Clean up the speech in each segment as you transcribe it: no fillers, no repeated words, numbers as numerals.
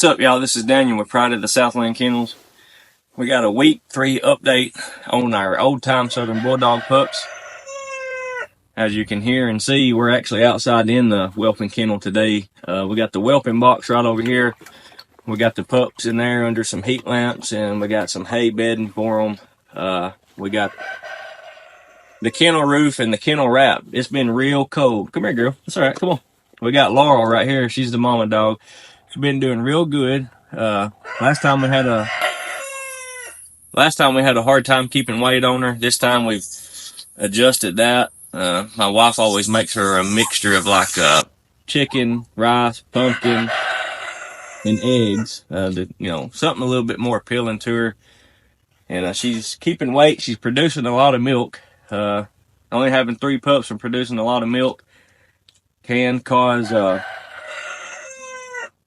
What's up, y'all? This is Daniel with Pride of the Southland Kennels. We got a week 3 update on our old Time Southern Bulldog pups. As you can hear and see, we're actually outside in the whelping kennel today. We got the whelping box right over here. We got the pups in there under some heat lamps, and we got some hay bedding for them. We got the kennel roof and the kennel wrap. It's been real cold. Come here, girl. It's all right. Come on. We got Laurel right here. She's the mama dog. She's been doing real good. Last time we had a hard time keeping weight on her. This time we've adjusted that. My wife always makes her a mixture of like chicken, rice, pumpkin, and eggs. Something a little bit more appealing to her. And she's keeping weight. She's producing a lot of milk. Only having 3 pups and producing a lot of milk can cause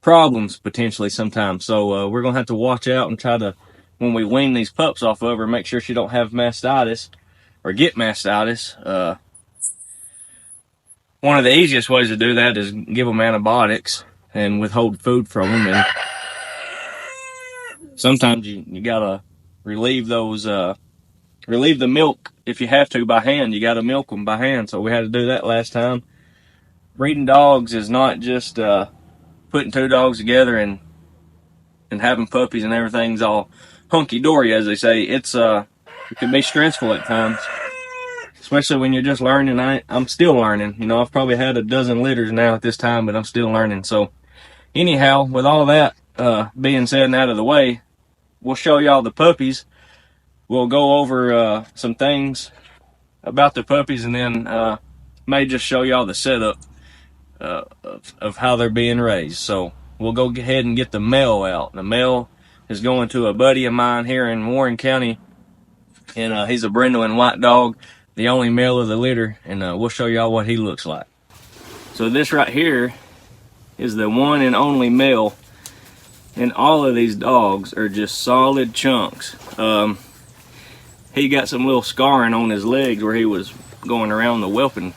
problems potentially sometimes. So we're gonna have to watch out and try to, when we wean these pups off of her, make sure she don't have mastitis or get mastitis. One of the easiest ways to do that is give them antibiotics and withhold food from them. And sometimes you gotta relieve those, relieve the milk if you have to by hand. You gotta milk them by hand. So we had to do that last time. Breeding dogs is not just putting 2 dogs together and having puppies and everything's all hunky-dory, as they say. It can be stressful at times, especially when you're just learning. I'm still learning. You know, I've probably had a dozen litters now at this time, but I'm still learning. So anyhow, with all that being said and out of the way, we'll show y'all the puppies. We'll go over some things about the puppies, and then may just show y'all the setup of how they're being raised. So we'll go ahead and get the male out. The male is going to a buddy of mine here in Warren County, and he's a brindling white dog, the only male of the litter, and we'll show y'all what he looks like. So this right here is the one and only male, and all of these dogs are just solid chunks. He got some little scarring on his legs where he was going around the whelping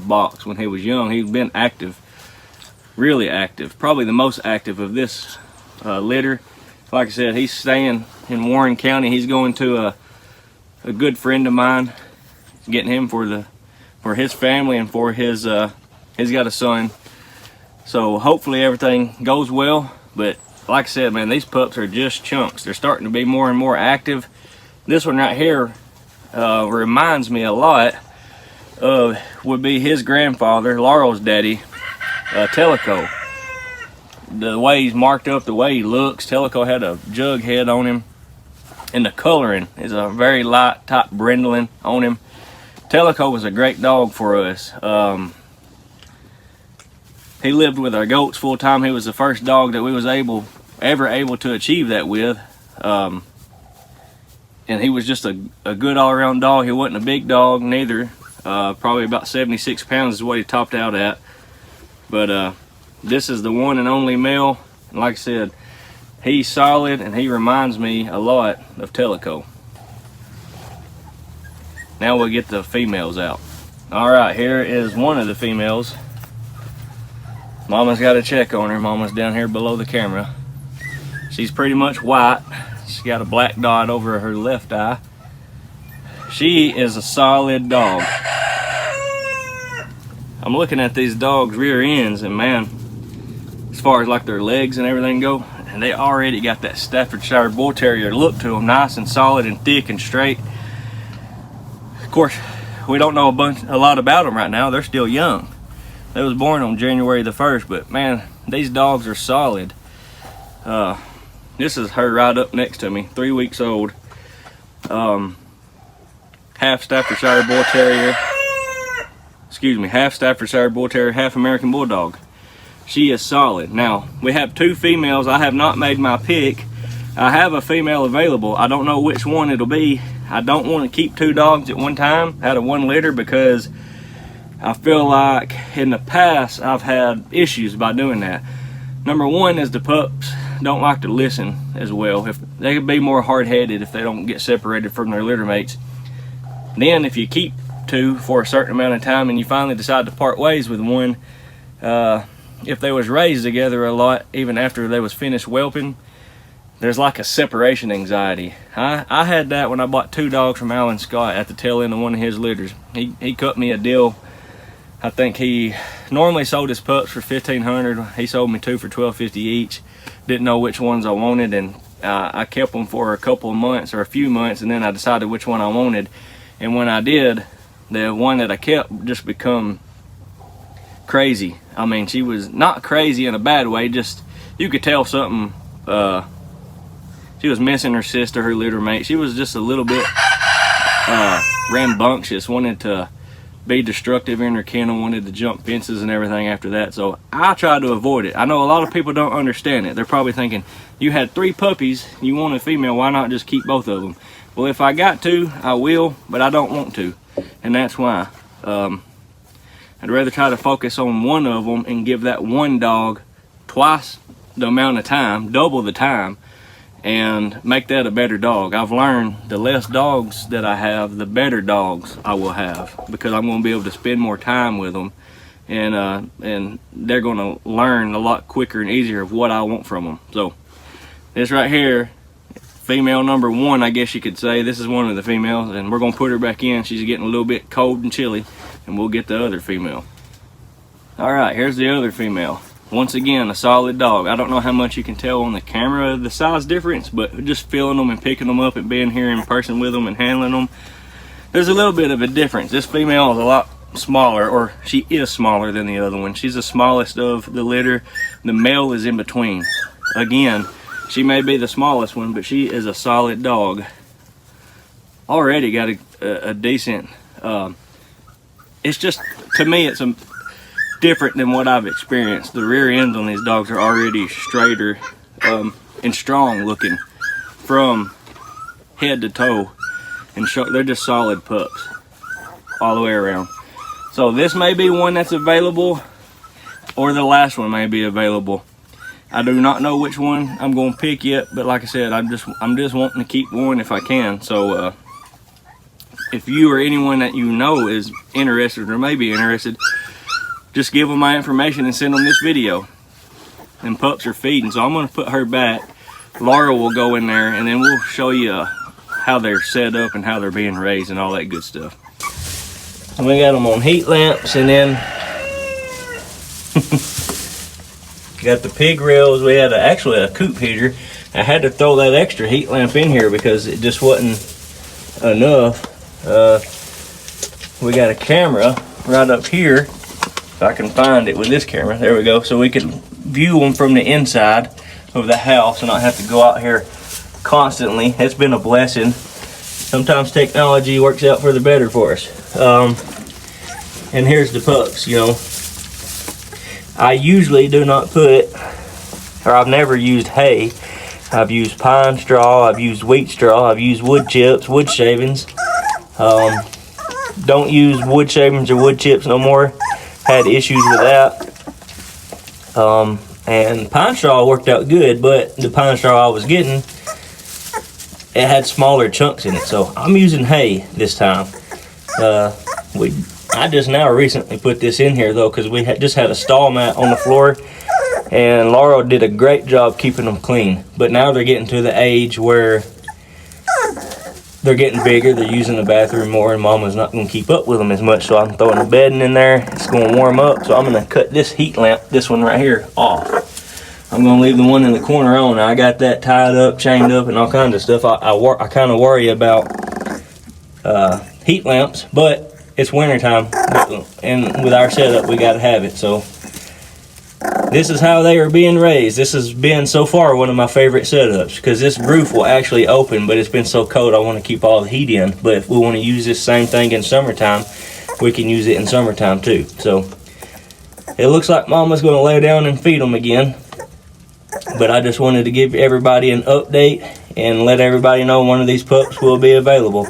box when he was young. He's been active, really active, probably the most active of this litter. Like I said, he's staying in Warren County. He's going to a good friend of mine, getting him for his family and for his he's got a son. So hopefully everything goes well. But like I said, man, these pups are just chunks. They're starting to be more and more active. This one right here reminds me a lot of, would be his grandfather, Laurel's daddy, Tellico. The way he's marked up, the way he looks, Tellico had a jug head on him, and the coloring is a very light type brindling on him. Tellico was a great dog for us. He lived with our goats full time. He was the first dog that we was ever able to achieve that with. And he was just a good all-around dog. He wasn't a big dog neither. Probably about 76 pounds is what he topped out at. But this is the one and only male. And like I said, he's solid, and he reminds me a lot of Tellico. Now we'll get the females out. All right, here is one of the females. Mama's got to check on her. Mama's down here below the camera. She's pretty much white. She's got a black dot over her left eye. She is a solid dog. I'm looking at these dogs' rear ends, and man, as far as like their legs and everything go, and they already got that Staffordshire Bull Terrier look to them, nice and solid and thick and straight. Of course, we don't know a lot about them right now. They're still young. They was born on January the 1st, but man, these dogs are solid. This is her right up next to me, 3 weeks old. Half Staffordshire Bull Terrier. Excuse me, half Staffordshire Bull Terrier, half American Bulldog. She is solid. Now, we have 2 females. I have not made my pick. I have a female available. I don't know which one it'll be. I don't want to keep 2 dogs at one time out of one litter, because I feel like in the past I've had issues by doing that. Number one is the pups don't like to listen as well. If they could be more hard-headed if they don't get separated from their litter mates. Then if you keep 2 for a certain amount of time and you finally decide to part ways with one, if they was raised together a lot, even after they was finished whelping, there's like a separation anxiety. I had that when I bought 2 dogs from Alan Scott at the tail end of one of his litters. He cut me a deal. I think he normally sold his pups for $1,500. He sold me 2 for $1,250 each. Didn't know which ones I wanted, and I kept them for a couple of months or a few months, and then I decided which one I wanted. And when I did, the one that I kept just become crazy. I mean, she was not crazy in a bad way, just you could tell something. She was missing her sister, her litter mate. She was just a little bit rambunctious, wanted to be destructive in her kennel, wanted to jump fences and everything after that. So I tried to avoid it. I know a lot of people don't understand it. They're probably thinking, you had 3 puppies, you want a female, why not just keep both of them? Well, if I got to, I will, but I don't want to, and that's why. I'd rather try to focus on one of them and give that one dog twice the amount of time, double the time, and make that a better dog. I've learned the less dogs that I have, the better dogs I will have, because I'm going to be able to spend more time with them, and they're going to learn a lot quicker and easier of what I want from them. So this right here, female number 1, I guess you could say. This is one of the females, and we're going to put her back in. She's getting a little bit cold and chilly, and we'll get the other female. All right, here's the other female. Once again, a solid dog. I don't know how much you can tell on the camera the size difference, but just feeling them and picking them up and being here in person with them and handling them, there's a little bit of a difference. This female is a lot smaller, or she is smaller than the other one. She's the smallest of the litter. The male is in between. Again, she may be the smallest one, but she is a solid dog. Already got a decent, it's just, to me, it's a different than what I've experienced. The rear ends on these dogs are already straighter and strong looking from head to toe, and they're just solid pups all the way around. So this may be one that's available, or the last one may be available. I do not know which one I'm going to pick yet, but like I said, I'm just wanting to keep one if I can. So if you or anyone that you know is interested or may be interested, just give them my information and send them this video. And pups are feeding, so I'm going to put her back. Laura will go in there, and then we'll show you how they're set up and how they're being raised and all that good stuff. And we got them on heat lamps, and then got the pig rails. We had actually a coop heater. I had to throw that extra heat lamp in here because it just wasn't enough. We got a camera right up here. If I can find it with this camera, there we go, so we can view them from the inside of the house and not have to go out here constantly. It's been a blessing. Sometimes technology works out for the better for us. And here's the pups. You know, I usually do not put, or I've never used hay. I've used pine straw, I've used wheat straw, I've used wood chips, wood shavings. Don't use wood shavings or wood chips no more. Had issues with that. And pine straw worked out good, but the pine straw I was getting, it had smaller chunks in it. So I'm using hay this time. I just now recently put this in here though, because we just had a stall mat on the floor, and Laura did a great job keeping them clean. But now they're getting to the age where they're getting bigger, they're using the bathroom more, and Mama's not going to keep up with them as much, so I'm throwing the bedding in there. It's going to warm up, so I'm going to cut this heat lamp, this one right here, off. I'm going to leave the one in the corner on. I got that tied up, chained up, and all kinds of stuff. I kind of worry about heat lamps, but it's wintertime, and with our setup, we got to have it. So this is how they are being raised. This has been, so far, one of my favorite setups, because this roof will actually open, but it's been so cold I want to keep all the heat in. But if we want to use this same thing in summertime, we can use it in summertime too. So it looks like Mama's going to lay down and feed them again. But I just wanted to give everybody an update and let everybody know one of these pups will be available.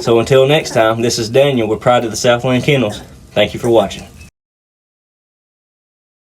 So until next time, this is Daniel with Pride of the Southland Kennels. Thank you for watching.